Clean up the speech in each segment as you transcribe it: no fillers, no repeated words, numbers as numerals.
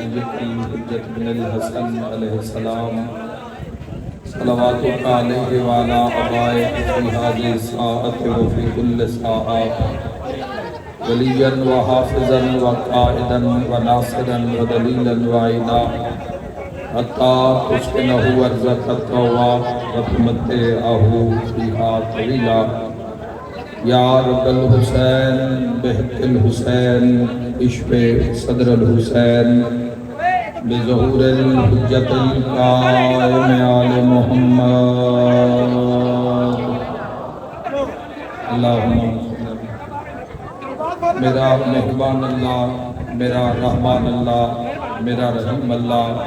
سیدنا الحجۃ بن الحسن علیہ السلام صلواتک علیہ وعلی آبائک فی ہذہ الساعۃ وفی کل ساعۃ ولیاً وحافظاً وقائداً وناصراً ودلیلاً وعیدا حتی تسکنہ ارضک الطوع وتمتعہ فیہا طویلا یا رب الحسین بحق الحسین اشف صدر الحسین بظہور الحجت القائم آل محمد اللہم میرا مہربان اللہ، میرا رحمان اللہ، میرا رحیم اللہ،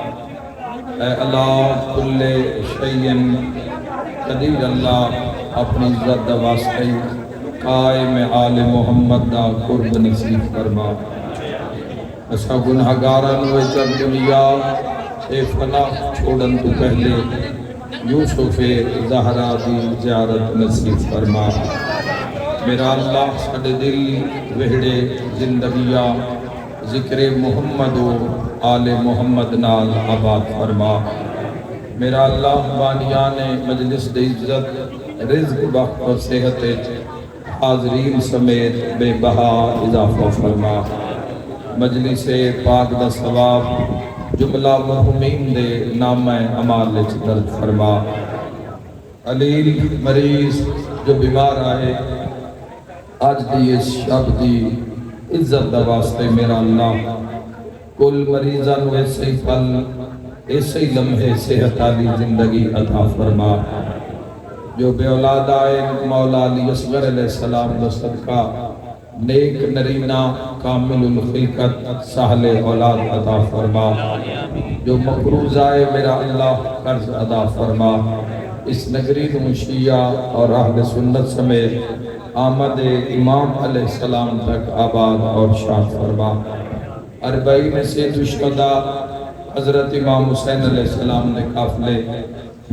اے اللہ کل شیء قدیر اللہ، اپنی عزت دا واسطے قائم آل محمد دا قرب نصیب فرما۔ اسا گناہگاراں نو جب دنیا اے فنا چھوڑن تو پہلے یوسف زہرا دی زیارت نصیب فرما۔ میرا اللہ ساڈے دل وہڑے زندگیاں ذکر محمد و آل محمد نال آباد فرما۔ میرا اللہ بانیان مجلس دی عزت رزق وقت و صحت حاضرین سمیت بے بہا اضافہ فرما۔ مجلس پاک دا ثواب جملہ مرحومین دے نام اعمال وچ درج فرما۔ علیل مریض جو بیمار آئے آج دی اس شب دی عزت دا واسطے میرا اللہ کل مریضاں نو ایسے ہی پل ایسے ہی لمحے صحت علی زندگی عطا فرما۔ جو بے اولاد آئے مولا علی اصغر علیہ السلام دا صدقہ نیک نرینہ کامل الخلقت سہل اولاد عطا فرما۔ جو مقروض آئے میرا اللہ قرض ادا فرما۔ اس نگری نو شیعہ اور اہل سنت سمیت آمد امام علیہ السلام تک آباد اور شاد فرما۔ اربعین سے الشہداء حضرت امام حسین علیہ السلام نے قافلے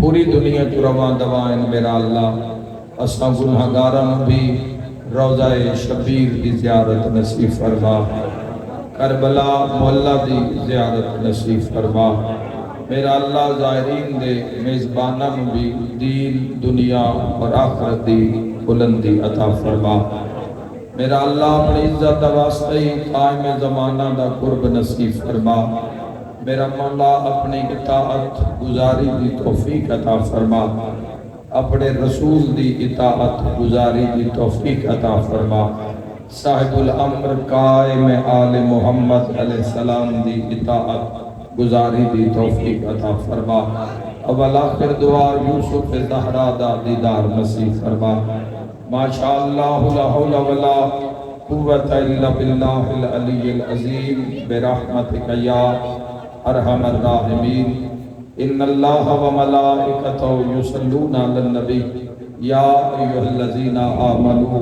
پوری دنیا تو رواں دوائیں میرا اللہ اساں گناہگاراں بھی روضہ شبیر دی زیارت نصیب فرما۔ کربلا محلہ دی زیارت نصیب فرما۔ میرا اللہ زائرین دے میزباناں بھی دین دنیا اور آخرت دی بلندی عطا فرما۔ میرا اللہ اپنی عزت واسطے قائم زمانہ دا قرب نصیب فرما۔ میرا مولا اپنی اطاعت گزاری دی توفیق عطا فرما۔ اپنے رسول دی اطاعت گزاری دی توفیق عطا فرما۔ صاحب الامر قائم آل محمد علیہ السلام دی اطاعت گزاری دی توفیق عطا فرما۔ اول آخر دعا یوسف زہرا دا دیدار نصیب فرما۔ ماشاءاللہ لا حول ولا قوت الا باللہ العلی العظیم برحمتک یا ارحم الراحمین۔ ان اللہ و ملائکتہ یصلون علی النبی یا ایھا الذین آمنوا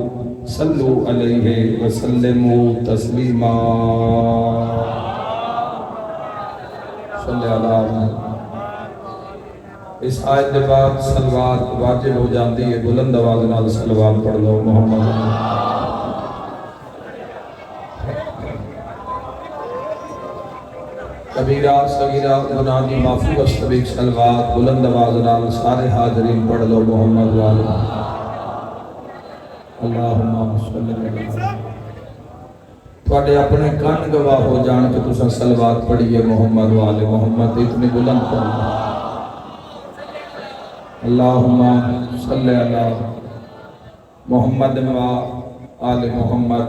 صلوا علیہ وسلموا تسلیما۔ صلی اللہ علیہ وسلم۔ اس آیت کے بعد صلوات واجب ہو جاتی ہے، بلند آواز نال صلوات پڑھ لو محمد۔ کبیرہ صغیرہ گناہ دی معافی واسطے صلوات بلند آواز نال سارے حاضرین پڑھ لو محمد والے۔ اللہم صلی اللہ علیہ وسلم۔ تھوڑے اپنے کان گواہ ہو جان کہ تساں صلوات پڑھیے محمد والے محمد اتنی بلند پڑھ لو۔ اللہم صلی اللہ محمد و آل محمد۔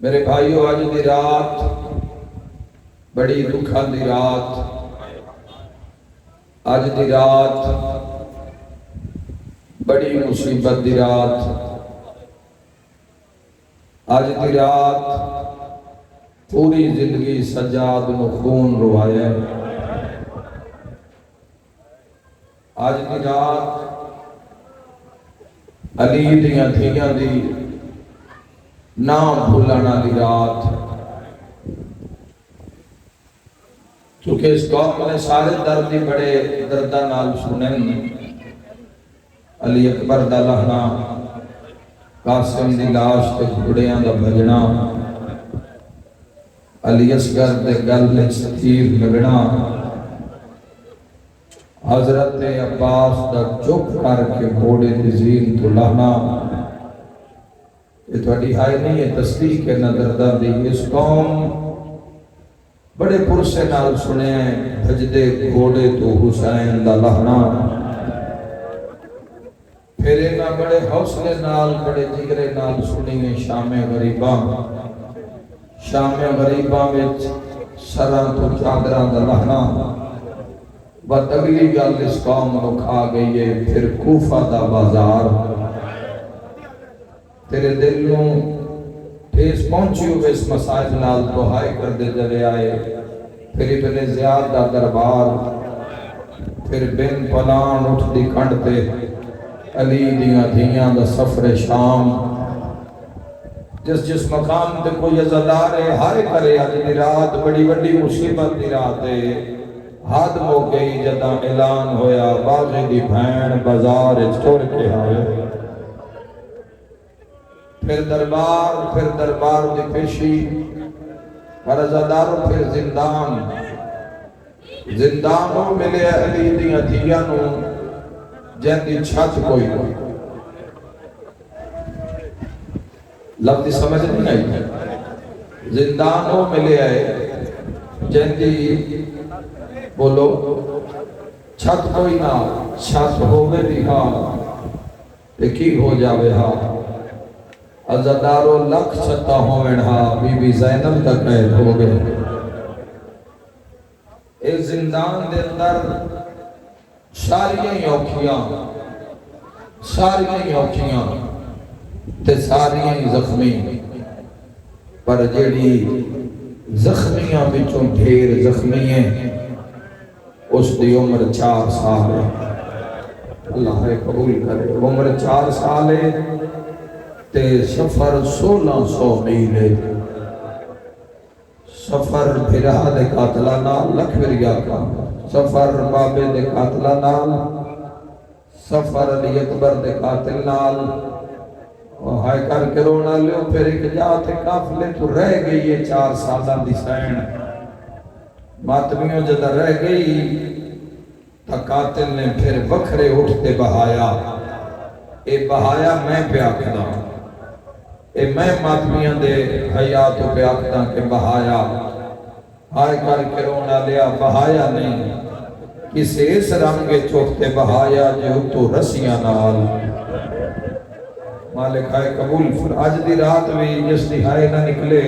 میرے بھائیو آج دی رات بڑی دکھا دی رات، آج دی رات بڑی مصیبت دی رات، آج دی رات پوری زندگی سجاد نو خون روائے۔ آج دی رات علی دیاں دھیاں دی نام بھولانا دی رات، چونکہ اس قوم نے سارے دردی بڑے دردہ نال سنیں۔ علی اکبر دا لہنا، قاسم دی لاش تے گھڑیاں دا بھجنا، علی اصغر دے گل تیر لگنا، حضرت عباس دا چپ کر کے گھوڑے دی زین تو لانا، یہ تھوڑی ہائی نہیں ہے تصدیق ہے نظردہ دی۔ اس قوم بڑے پرسے نال سنے ہیں بھجدے گھوڑے تو حسین دا لہنا، پھر اینا بڑے حوصلے نال بڑے جگرے نال سنیں گے شام غریباں، شام غریباں وچ سراں تو چادراں دا لہنا۔ بات اگلی گل اس قوم نو کھا گئی ہے پھر کوفہ دا بازار، تیرے دل نوں ٹھیس پہنچی ہوئے اس مسائل نال دہائی کر دے جلے آئے، پھر ابن زیاد دا دربار، پھر بن پلان اٹھ دی کھنڈتے علی دیاں دھیاں دا سفر شام، جس مقام تے کوئی عزادار ہے ہائے کرے آج دی رات بڑی بڑی مصیبت دی رات ہے، حد ہو گئی جداں اعلان ہویا باغی دی بھین بازار چھوڑ کے آئے، پھر دربار دی پیشی پر عزاداروں پھر زندانوں ملے علی دیاں دھیانوں جن دی چھت کوئی کوئی لفظی سمجھ نہیں آئی، زندانوں ملے آئے جن دی بولو چھت کوئی نہ، چھت ہوئے بھی ہاں ایکی ہو جاوے ہاں، عزادارو لکھ چھتا ہوئے ہاں، بی بی زینب تک قید ہو گئے۔ ایک زندان دے اندر ساریاں اوکھیاں تے ساریاں زخمی، پر جیڑی زخمیاں بچوں ڈھیر زخمی ہیں اس دی عمر 4 سال ہے، اللہ قبول کرے، عمر 4 سال ہے تے سفر 1600 میل ہے، سفر بھرا دے قاتلہ نال لکھوریا کا، سفر بابے دے قاتلہ نال، سفر علی اکبر دے قاتل نال، ہائے کر کے رونا لیو پھر ایک جاتے قافلے تو رہ گئی ہے 4 سالہ دی سین، ماتمیوں جدہ رہ گئی تا قاتل نے پھر وکھرے اٹھتے بہایا، اے بہایا میں پہ آکھدا، اے میں ماتمیاں دے حیاتوں پہ آکھدا کہ بہایا، ہائے کر کے رونا لیا بہایا نہیں، کسے اس رنگے چوکتے بہایا جو تو رسیاں نال، مالک ہائے قبول فر آج دی رات بھی جس دی ہائے نہ نکلے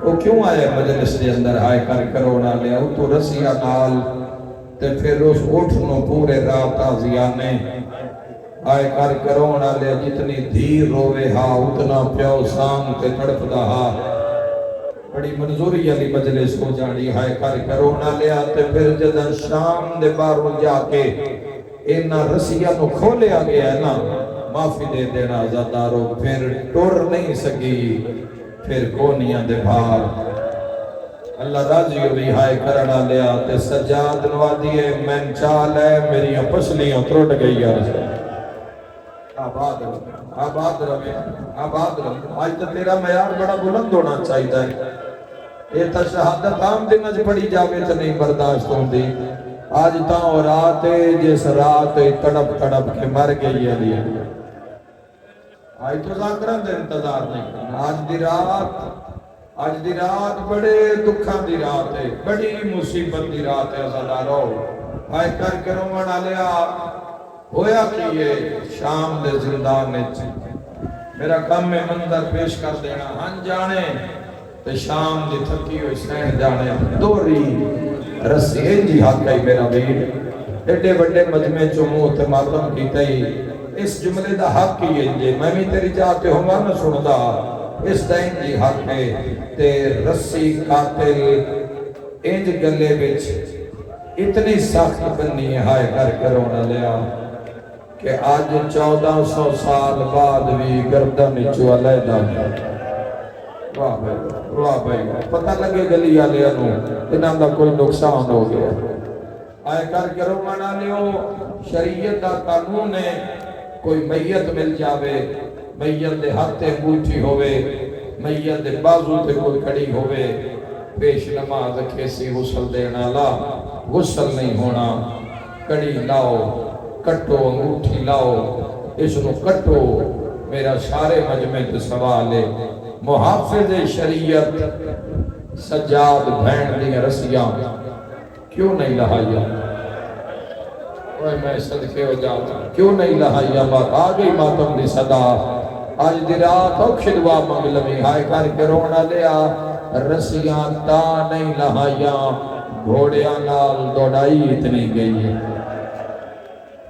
وہ کیوں آئے مجلس دے اندر ہائے کر کرونا لیا وہ تو رسیہ نال تے پھر اس اٹھنوں پورے رات آزیانے ہائے کر کرونا لیا جتنی دھیر روے ہاں اتنا پیو سام تے تڑپ دہا، بڑی منظوری علی مجلس ہو جانی ہائے کر کرونا لیا تے پھر جدن شام دے باروں جا کے اینا رسیہ نو کھولے آگے ہے نا معافی دے دینا عزادارو، پھر ٹور نہیں سکی، پھر کونیاں دے بھار، اللہ راضی ہوئی ہائے کرنا لیا تے سجاد نوادیے میں چال ہے میری پسلیاں ترٹ گئی ہے، آباد رہے آج تو تیرا معیار بڑا بلند ہونا چاہیے ہے، یہ تا شہادت عام دن اج پڑی جاوے تو نہیں برداشت ہوں دی، آج تاں اور رات جس رات تڑپ کے مر گئی ہے لیا، آج تو ذاکران دے انتظار نہیں کرنا، آج دی رات بڑے دکھاں دی رات ہے، بڑی مصیبت دی رات ہے عزادارو، آئے کر کے رومن آلیا ہویا کیے شام دے زندان نے میرا کم میں منظر پیش کر دینا، ہن جانے تے شام دی تھکی ہوئی سین جانے دوری رسی جی حق ہے میرا بیر، ایڈے بڑے مجمع چمو تے ماتم کی تئی اس جملے دا حق کی ہے، میں بھی تیری جاتے ہوں نہ سندا، اس دائن جی حق ہے تے رسی قاتل انج گلے بچ اتنی سخت بنی ہے ہائے کر کرونا لیا کہ آج 1400 سال بعد بھی گردن چو علیدہ، واہ بھائی پتہ لگے گلی آلے انہوں انہاں دا کوئی نقصان ہو گیا، آئے کر کے رومانا لیو شریعت دا قانون ہے، کوئی میت مل جاوے، میت دے ہاتھے انگوٹھی ہوئے، میت دے بازو تے کوئی کھڑی ہوئے، پیش نماز کھیسی غسل دینا لا غسل نہیں ہونا کڑی لاؤ کٹو انگوٹھی لاؤ اس نو کٹو میرا سارے مجمع تے سوال ہے محافظ شریعت سجاد بھین دی رسیاں کیوں نہیں لہائیا اوہ میں صدقے ہو جاتا کیوں نہیں لہائیا بات آگئی ماتم دی صدا آج دی رات اوکھ دعا منگلمی ہائے کر کے رونا لیا رسیاں تا نہیں لہائیا گھوڑیاں نال دوڑائی اتنی گئی ہے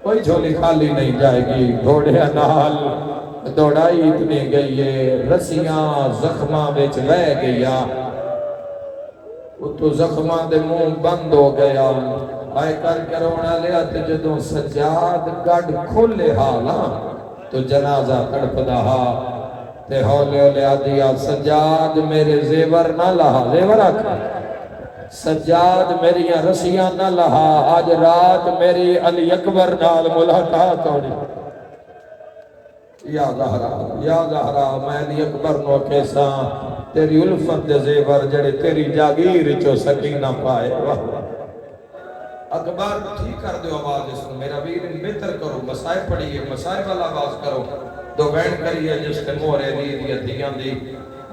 کوئی جھولی خالی نہیں جائے گی گھوڑیاں نال دوڑائی اتنی گئی ہے رسیاں زخماں بیچ رہ گیا وہ تو زخماں دے منہ بند ہو گیا آئے کر کے رونا لیا تے جدوں سجاد گڑ کھولے حالا تو جنازہ تڑپ دہا تے ہولے ہولے آدیا سجاد میرے زیور نہ لہا زیور آکھا سجاد میری رسیاں نہ لہا آج رات میری علی اکبر نال ملاقات ہوئی یا زہرا میں علی اکبر نو کیسا تیری الفت دے زیور جڑے تیری جاگیر چو سکینہ پائے اکبر ٹھیک کر دو آواز اس کو میرا ویر بہتر کرو مسائے پڑھئیے مسائے والا آواز کرو دو بین کریے جس کے مورے دی دیاں دی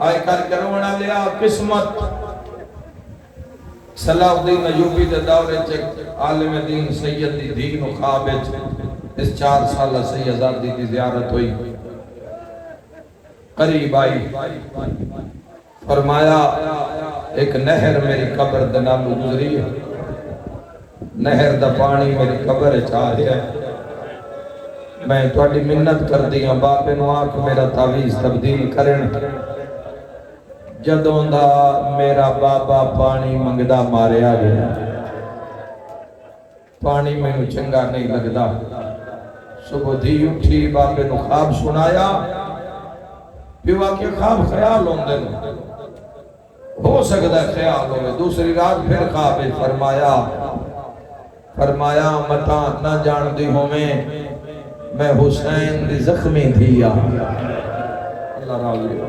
آئے کر کرونا لیا قسمت صلاح الدین ایوبی دے دورے چک عالم دین سید دی دین و خوابج اس 4 سالہ سید آزادی دی زیارت ہوئی قریب آئی فرمایا ایک نہر میری قبر دنالو گزری ہے نہر دا پانی میری قبر چاہے ہے میں توڑی منت کر دیا باپے نو آنکھ میرا تعویز تبدیل کرن جدوں دا میرا بابا پانی منگدہ مارے آگیا پانی میں نو چنگا نہیں لگدا صبح دی اٹھی باپے نو خواب سنایا پیوا کے خواب خیال ہوندے ہو سکتا ہے خیال ہوئے دوسری رات پھر خواب فرمایا متا نہ جان دی ہوں میں حسین دی زخمی دھیا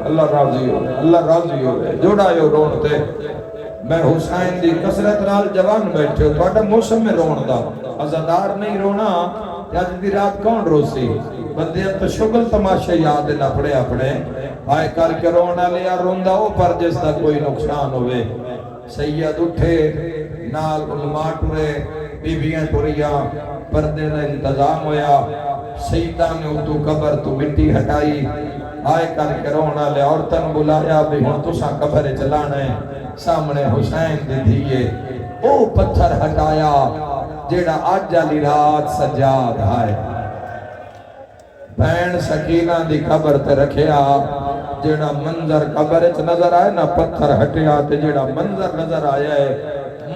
اللہ راضی ہو جوڑا یو رونتے میں حسین دی کسرت نال جوان بیٹھے ہو توڑا موسم میں رون دا ازادار نہیں رونا آج دی رات کون روسی بندیاں تو شگل تماشے یاد نہ پڑے اپنے آئے کر کے رونا لیا روندہ ہو پر جس دا کوئی نقصان ہوئے سید اٹھے نال علماء ٹورے بیویاں ٹوریا پردے دا انتظام ہویا سیدہ نے اتو قبر تو مٹی ہٹائی آئے کر کے رونا لیا عورتن بلایا بھی ہوں تو ساں قبر چلانے سامنے حسین دی دیئے او پتھر ہٹایا جیڑا آج جالی رات سجاد آئے بین سکینہ دی قبر تے رکھیا جیڑا منظر قبر چ نظر آئے نا پتھر ہٹیا تے جیڑا منظر نظر آیا ہے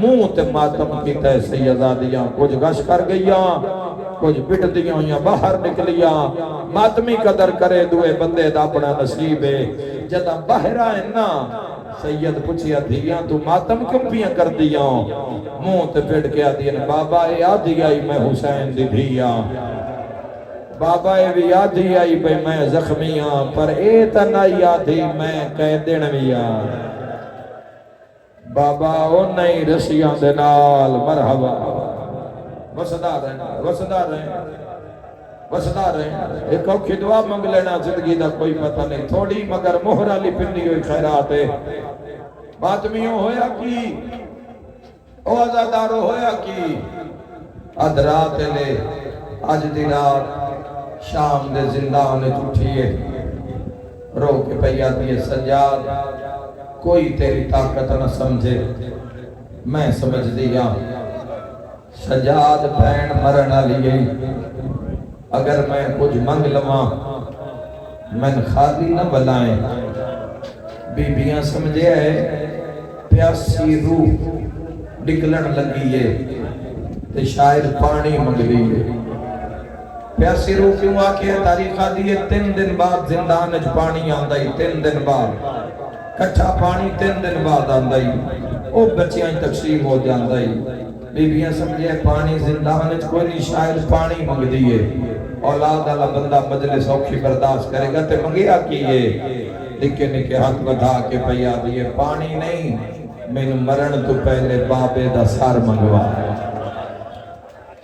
منہ تے ماتم کی تے سیدادیاں کچھ گش کر گئیاں کچھ بٹ دیاں یا باہر نکلیاں ماتمی قدر کرے دوئے بندے دا اپنا نصیب ہے جدا باہر آئے نا سید پوچھیا دیاں تو ماتم کیوں پیاں کر دیاں منہ تے پھٹ کے آدیاں بابا اے آدھی آئی میں حسین دی دھیاں بابا اے بھی آدھی آئی بھئی میں زخمیاں پر اے تنائی آدھی میں قیدنویاں بابا او نہیں رسیاں دنال مرحبا وسدا رہے ایک اوکھی دعا منگ لینا زندگی دا کوئی پتہ نہیں تھوڑی مگر مہر علی پنڈی ہوئی خیرات ہے باتمیوں ہویا کی او ازادارو ہویا کی ادرات لے آج دی رات شام دے زندان جھوٹھیے رو کے پیا دیے سجاد کوئی تیری طاقت نہ سمجھے میں سمجھ دیا سجاد بین مرنا لیے اگر میں کچھ منگ لواں میں خالی نہ بلائیں بیبیاں سمجھے ہے پیاسی روح نکلن لگی ہے تے شاید پانی منگ لیے پیاسی روح کیوں آکے تاریخہ دیئے 3 دن بعد زندان اج پانی آندائی 3 دن بعد کٹھا پانی 3 دن بعد آندائی او بچیاں تقسیم ہو جاندائی بیبیاں سمجھے پانی زندان اج کوئی نہیں شاید پانی منگ دیئے اولاد اللہ بندہ مجلس اوکھی برداشت کرے گا تے منگیا کیے نکے نکے ہاتھ بدھا کے پیا دیئے پانی نہیں مینوں مرن تو پہلے بابے دا سر منگوا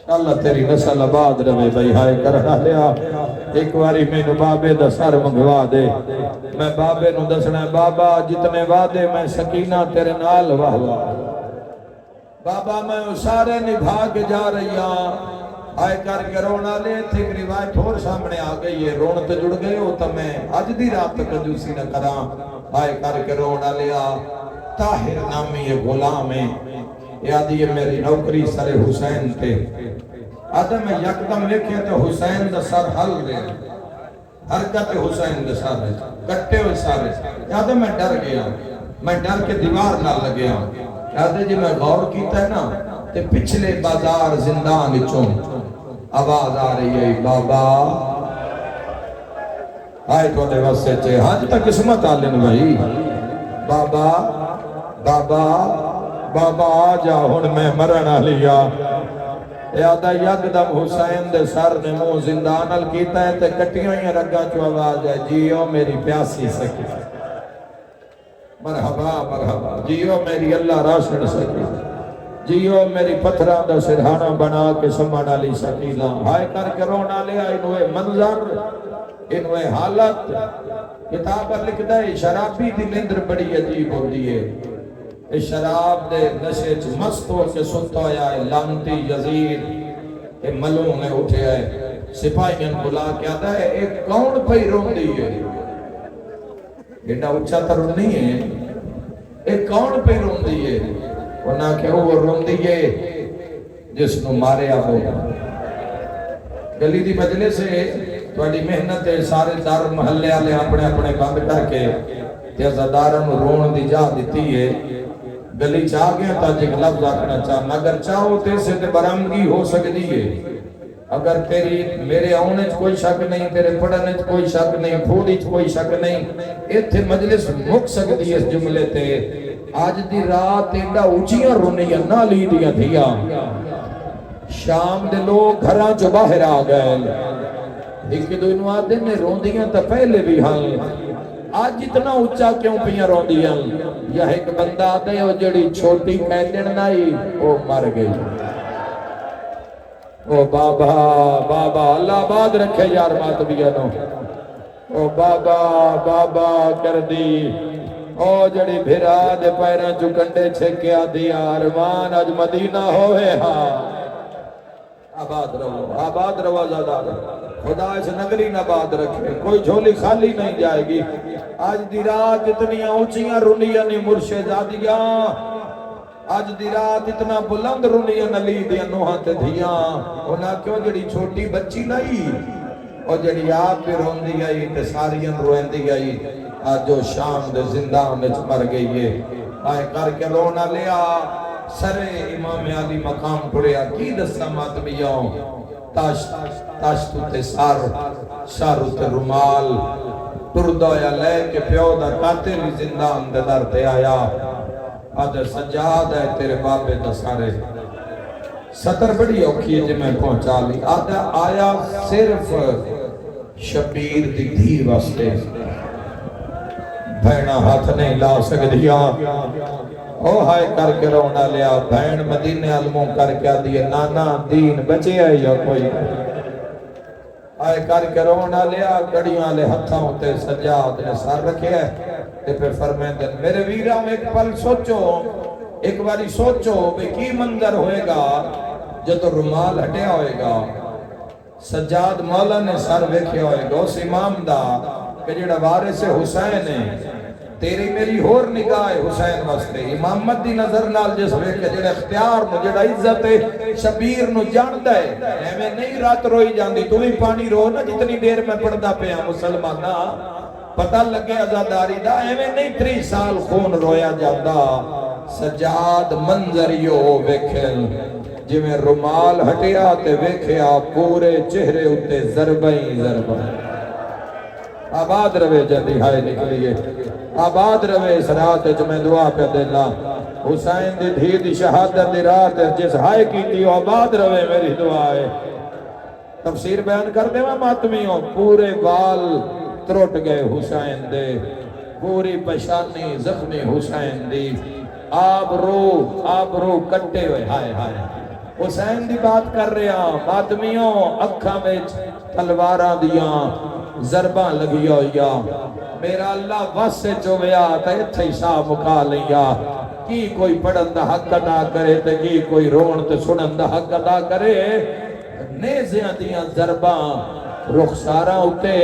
اللہ تیری نسل آباد رہے بھائی ہائے کرنا لیا ایک باری مینوں بابے دا سر منگوا دے میں بابے نو دسنا ہے بابا جتنے وعدے میں سکینہ تیرے نال واہوا بابا میں سارے نبھا کے جا رہی ہاں آئے کر کے رونا لے تھے ایک روایت اور سامنے آ گئی ہے رون تو جڑ گئے ہو تو میں اج دی رات کنجوسی نہ کراں آئے کر کے رونا لیا طاہر نامی یہ غلام ہے یادی یہ میری نوکری سر حسین تھے آدھا میں یکدم لکھے تو حسین دا سر حل دے حرکت حسین دا سر ہے کٹے ہوئے سارے یادہ میں ڈر گیا میں ڈر کے دیوار نہ لگیا یادہ جی میں غور کیتا ہے نا تے پچھلے بازار زندان چون آواز آ رہی ہے بابا آئے تو نے واسے چے ہاں جتا قسمت آلن بھائی بابا بابا بابا آجا ہن میں مرنا لیا یادہ یکدم حسین دے سر نے منہ زندانل کیتا ہے تے کٹیاں ہی رگاں چو آواز ہے جیو میری پیاسی سکی مرحبا مرحبا جیو میری اللہ راشن سکی جیو میری پتھران دا سرحانہ بنا کے سمان علی سکینہ ہائے کر کے رونا لیا انوے منظر انوے حالت کتاب پر لکھ دے شرابی دی نندر بڑی عجیب ہوتی ہے اس شراب دے نشے چ مست ہو کے ستا ہویا ہے لانتی یزید اے ملوں نے اٹھے ہے سپاہیاں بلا کے آتا ہے ایک کون پہی رون دی ہے ایڈا اچھا تر نہیں ہے ایک کون پہی رون دی ہے ورنہ کہ وہ رون دی ہے جس نو مارے آبو گلی دی مجلے سے توڑی محنت ہے سارے دار محلے آلے اپنے اپنے بند کر کے تیزادارن رون دی جا دیتی ہے گلی چاہ گیا تا جک لفظ آکھنا چاہنا اگر چاہو تے سے تے برامگی ہو سکتی ہے اگر تیری میرے آنے کوئی شک نہیں تیرے پڑھنے کوئی شک نہیں پھوڑی کوئی شک نہیں ایتھے مجلس مک سکتی ہے اس جملے تے آج دی رات ایڈا اچھیاں رونیاں نہ لی دیا دھیا شام دے لوگ گھران جو باہر آ گئے ایک دو انو آدھے نے روندیاں تا پہلے بھی حال آج اتنا اچھا کیوں پیاں روندیاں یا ایک بندہ آدھے ہو جڑی چھوٹی کہتن نائی وہ مر گئی او بابا بابا اللہ آباد رکھے یار ماتبیانو او بابا بابا کر دی او جڑی بھرا دے پیران جو کنڈے چھکیا دیا ارمان آج مدینہ ہوئے ہاں آباد رہو زیادہ خدا اس نگری نباد رکھے کوئی جھولی خالی نہیں جائے گی آج دی رات اتنی اونچیاں رونیاں نہیں مرشد آدیاں آج دی رات اتنا بلند رونیاں نلی دیا نوہاں تے دھیاں انہاں کیوں جڑی چھوٹی بچی نہیں اور جڑی آپ بھی رون دی آئی تے ساریاں روین دی آئی آج جو شام دے زندان میں مر گئی ہے آئے کر کے رونا لیا سر امام علی مقام پڑیا کی دستا ماتمیاں تاش تو تے سارو تے رمال تردہ یا لے کے پیو دا قاتل زندان دے در تے آیا آدھے سجاد ہے تیرے بابے دا سارے سطر بڑی اوکھی ہے جی میں پہنچا لی آدھے آیا صرف شبیر دی دھی واسطے بھینا ہاتھ نہیں لا سکدیا او ہائے کر کے رونا لیا بھین مدینے علموں کر کے دیئے نانا دین بچے ہے یا کوئی آئے کر کے رونا لیا گڑیاں لے ہتھاں ہوتے سجاد نے سار رکھے ہے تے پھر فرمیندن میرے ویرام ایک پل سوچو ایک باری سوچو بے کی منظر ہوئے گا جو تو رمال ہٹیا ہوئے گا سجاد مولا نے سر ویکھے ہوئے گا اس امام دا کہ جڑا وارث حسین ہے تیری میری ہور نگاہ حسین واسطے امامت دی نظر نال جس ویکھے جڑا اختیار نو جڑا عزت شبیر نو جاندہ ہے ایمیں نہیں رات روئی جاندی تو بھی پانی رو نا جتنی دیر میں پڑھدا پیا مسلمانہ پتہ لگے ازاداری دا ایمیں نہیں 30 سال خون رویا جاندہ سجاد منظریو ویکھل جی میں رمال ہٹیا تے ویکھیا پورے چہرے اتے ضربیں ضربیں آباد روے جدی ہائے نکلیے آباد روے اس رات جو میں دعا پہ دینا حسین دی دھی دی شہادت دی رات جس ہائے کی تھی آباد روے میری دعا ہے تفسیر بیان کر دے میں ماتمیوں پورے بال تروٹ گئے حسین دے پوری پشانی زخمی حسین دی آبرو کٹے ہوئے ہائے ہائے حسین دی بات کر رہے ہیں ماتمیوں اکھاں وچ تلواراں دیاں ضرباں لگی ہویا میرا اللہ وس سے چویا تے ایتھے ہی سا مکا لیا کی کوئی پڑھن دا حق ادا کرے تے کی کوئی رون تے سنن دا حق ادا کرے نیزیاں دیاں ضرباں رخساراں اتے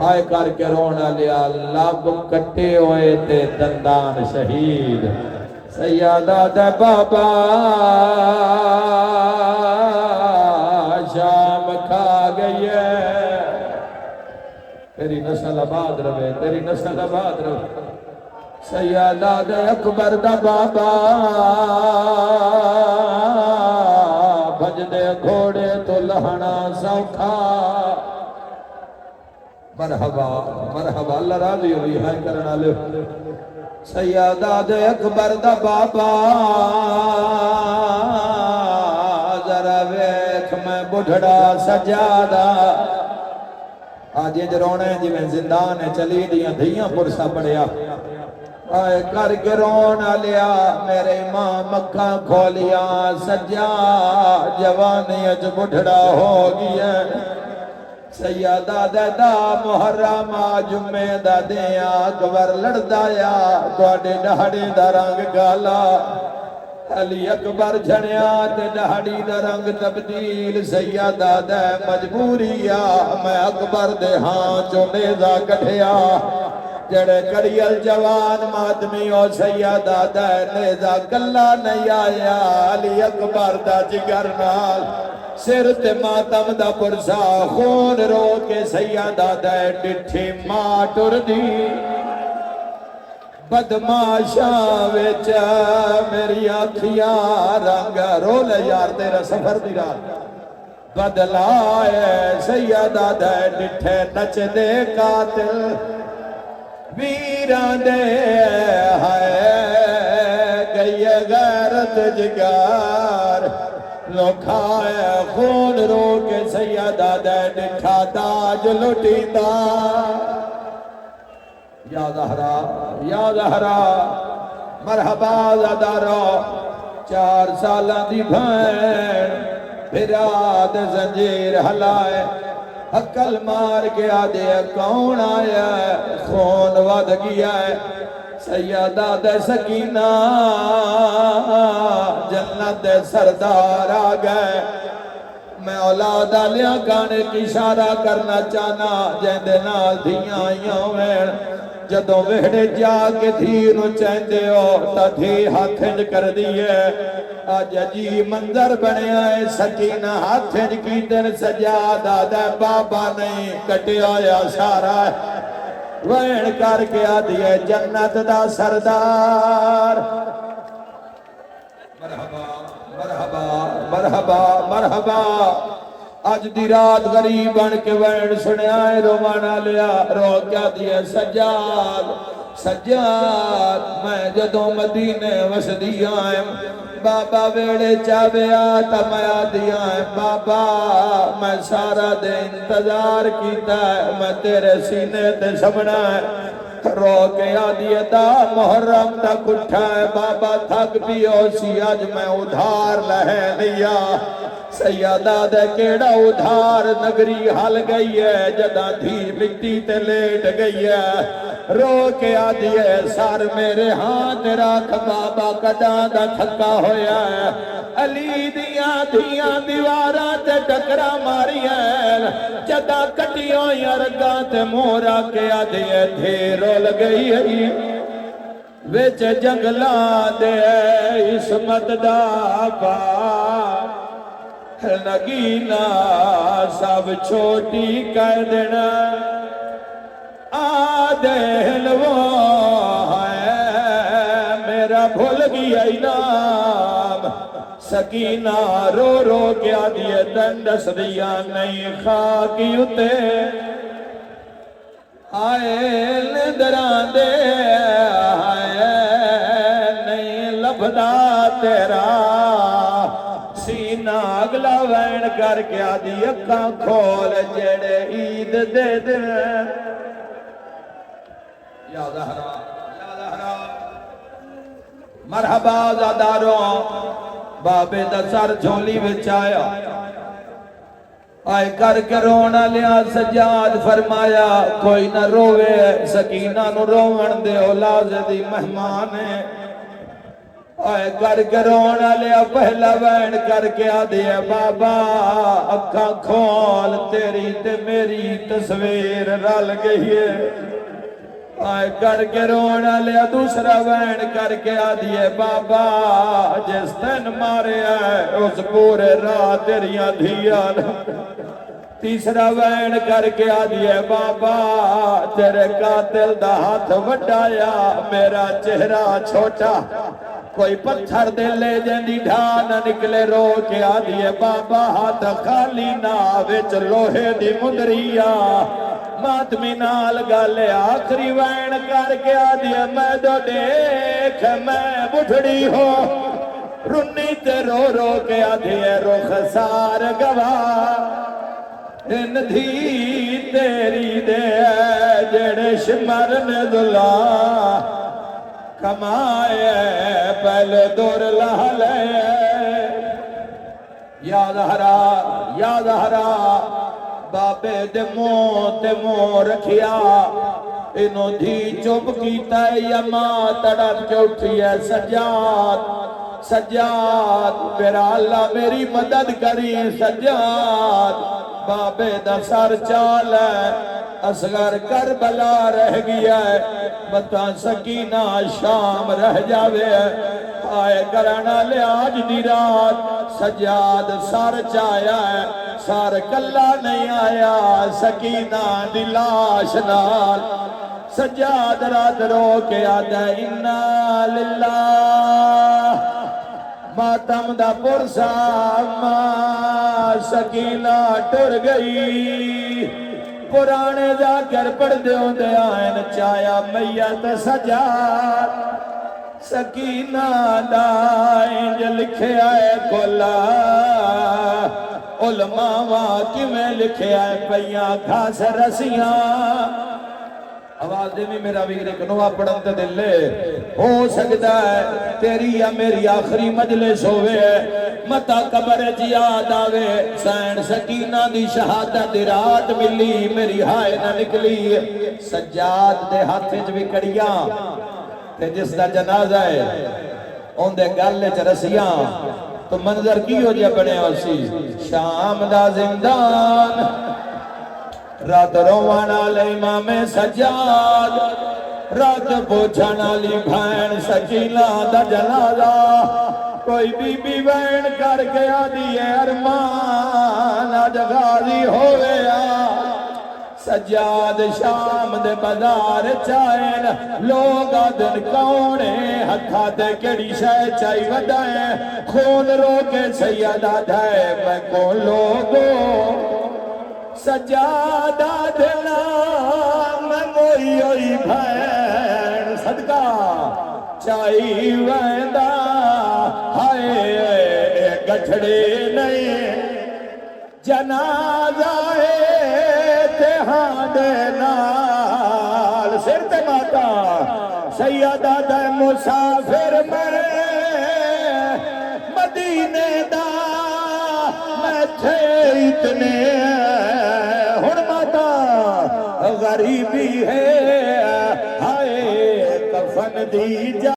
ہائے کر کے رونا لیا لب کٹے ہوئے تے دندان شہید سیادہ دے بابا شام کھا گئی ہے تیری نسل آباد رہے تیری نسل آباد رہے سیادہ دے اکبر دا بابا بھج دے گھوڑے تو لہنا سوکھا مرحبا مرحبا اللہ راضی ہوئی ہے کرنا لے سیادہ دے اکبر دا بابا ذرا ویکھ میں بڑھڑا سجادہ آج یہ رونے جی میں زندان چلی دیاں دھیاں پرسا پڑیا آئے کر کے رونا لیا میرے امام مکہ کھولیا سجا جوانی اج بڑھڑا ہو گیا سیادہ دے دا محرم جمعے دا دیا اکبر لڑدایا توڑے ڈہڑے دا رنگ گالا علی اکبر جھڑیا تے ڈہڑی دا رنگ تبدیل سیادہ دے مجبوریا میں اکبر دے ہاں چونے دا کٹھیا جڑے کڑیل جوان مادمی او سیادہ دے نیزہ گلہ نہیں آیا علی اکبر دا جگر نال سر تے ماتم دا پرسا خون رو کے سیادہ دے ڈٹھی ماں ٹر دی بدماشاں وچ میری آنکھیاں رنگ رو لے یار تیرا سفر دی رات بدلائے سیادہ دے ڈٹھے نچ دے قاتل ویران دے ہائے گئی غیرت جگار لوکھائے خون رو کے سیادہ دے ڈٹھا تاج لٹی دا یا زہرا مرحبا زدارو 4 سالاں دی بھین پھراد زنجیر ہلائے عقل مار گیا دے کون آیا خون ود گیا سیادہ دے سکینہ جنت دے سردار آ گئے میں اولاد آلیا گانے کی اشارہ کرنا چاہنا جیندے نال دھیاں آئیاں وین جدوں وہڑے جا کے دھینو چاہندے ہو تا دھی ہاتھنج کر دیئے آج عجیب منظر بنے آئے سکینہ ہاتھنج کی دن سجادہ دے بابا نہیں کٹے آیا سارا وین کر کے آدھیے جنت دا سردار مرحبا مرحبا مرحبا مرحبا آج دی رات غریب بن کے وین سنے آئے رومانا لیا رو کیا دیئے سجاد میں جدوں مدینے وسدی آئیم بابا ویڑے چاوے آتا میں آدھی آئیم بابا میں سارا دے انتظار کیتا ہے میں تیرے سینے تے سمنا ہے رو کے آدھی دا محرم تک اٹھا ہے بابا تھک بھی ہو سی آج میں ادھار لہے لیا سیادہ دے کیڑا ادھار نگری حل گئی ہے جدہ دھی مٹی تے لیٹ گئی ہے رو کے آدھی ہے سار میرے ہاتھ راکھ بابا کڈاں دا تھکا ہویا ہے علی دیاں دیواراں تے ٹکرا ماری ہے جدہ کٹیوں یرگاں تے مورا کے آدھی ہے دھیرو لگئی ہے وچ جنگلاں دے عصمت دا با نگینا سب چھوٹی کر دینا آدھل وہ ہے میرا بھول گیا نام سکینہ رو رو کے آدھیے دندس دیا نہیں خاکی اتے آئے لدران دے آئے نہیں لبدا تیرا سینہ اگلا وین کر کے آدھی اکھاں کھول جڑے عید دے دن یا زہرا مرحبا زاداروں بابے دا سر جھولی وچ آیا آئے کر کے رونا لیا سجاد فرمایا کوئی نہ روے سکینہ نو روون دے اولاد دی مہمان ہے آئے کر کے رونا لیا پہلا وین کر کے آدھے بابا اکھاں کھول تیری تے میری تصویر رل گئی ہے آئے کر کے رونا لیا دوسرا وین کر کے آدھے بابا جس دن مارے آئے اس پورے رات تیریاں دھیا تیسرا وین کر کے آدھے بابا تیرے قاتل دا ہاتھ وڈایا میرا چہرہ چھوٹا کوئی پتھر دے لے جنی ڈھان نکلے رو کے آدھے بابا ہاتھ خالی نہ وچ لوہے دی مدریا ماتمی نال گالے آخری وین کر کے آدھے میں دو دیکھ میں بڑھڑی ہو رنی تے رو رو کے آدھے رخ سار گواہ ان دھی تیری دے جڑے شمرن دلا کمائے پہلے دور لہلے یا زہرا بابے دے منہ رکھیا انہوں دھی چپ کیتا ہے یا ماں تڑپ کے اٹھی ہے سجاد میرا اللہ میری مدد کری سجاد بابے دا سر چال ہے اصغر کربلا رہ گیا ہے بتا سکینہ شام رہ جاوے آئے کرانا لے آج دی رات سجاد سر چایا ہے سار کلا نہیں آیا سکینہ دی لاش نال سجاد رات رو کے آدھا انا للہ ماتم دا پرسا ماں سکینہ ٹر گئی پرانے جا کر پڑھ دیوں دے آئین چایا میت سجاد سکینہ دائیں جو لکھے آئے کھولا علماء کی میں لکھے آئے پیاں گھاس رسیاں آواز دے میں میرا ویر ایک نوہ پڑھنتے دلے ہو سکتا ہے تیری یا میری آخری مجلس ہوئے متا قبر جیاد آوے سین سکینہ دی شہادت دی رات ملی میری ہائے نہ نکلی سجاد دے ہاتھ بھی کڑیاں تے جس دا جنازہ ہے ان دے گالے چرسیاں تو منظر کی ہو جا بنے اسی شام دا زندان رات روانا لے امام سجاد رات پوچھانا لی بھین سکینہ دا جنازہ کوئی بی بی بین کر کے آدھی ارمان آج غازی ہو گیا سجاد شام دے بازار چائن لوگ آدھن کونے ہتھا دے کڑی شے چائی ودائیں خون رو کے سیدہ دھائے میں کون لوگو سجاد آدھنا میں موئی ہوئی بھین صدقہ چائی ویندہ ہائے گٹھڑے نہیں جنازہ تہاں دے نال سر تے ماتا سیدہ دے مسافر میں مدینے دا میں تھے اتنے ہن ماتا غریبی ہے ہائے کفن دی جا